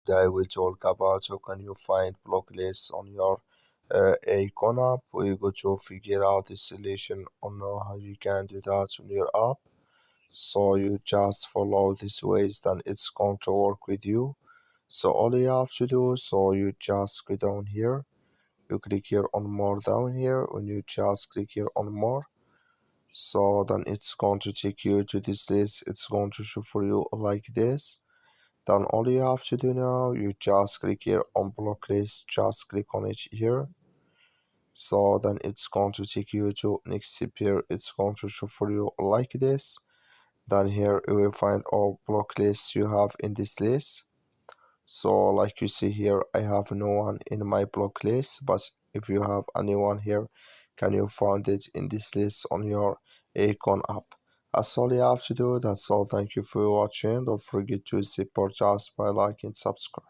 today we talk about how can you find block lists on your Eyecon app. We go to figure out the solution on how you can do that on your app. So you just follow these ways, then it's going to work with you. So all you have to do, so you just go down here, you click here on more down here, and you just click here on more. So then it's going to take you to this list. It's going to show for you like this. Then all you have to do now, you just click here on block list, just click on it here. So then it's going to take you to next step here. It's going to show for you like this. Then here you will find all block lists you have in this list. So like you see here, I have no one in my block list, but if you have anyone here, can you find it in this list on your Eyecon app? That's all you have to do. That's all. Thank you for watching. Don't forget to support us by liking, subscribe.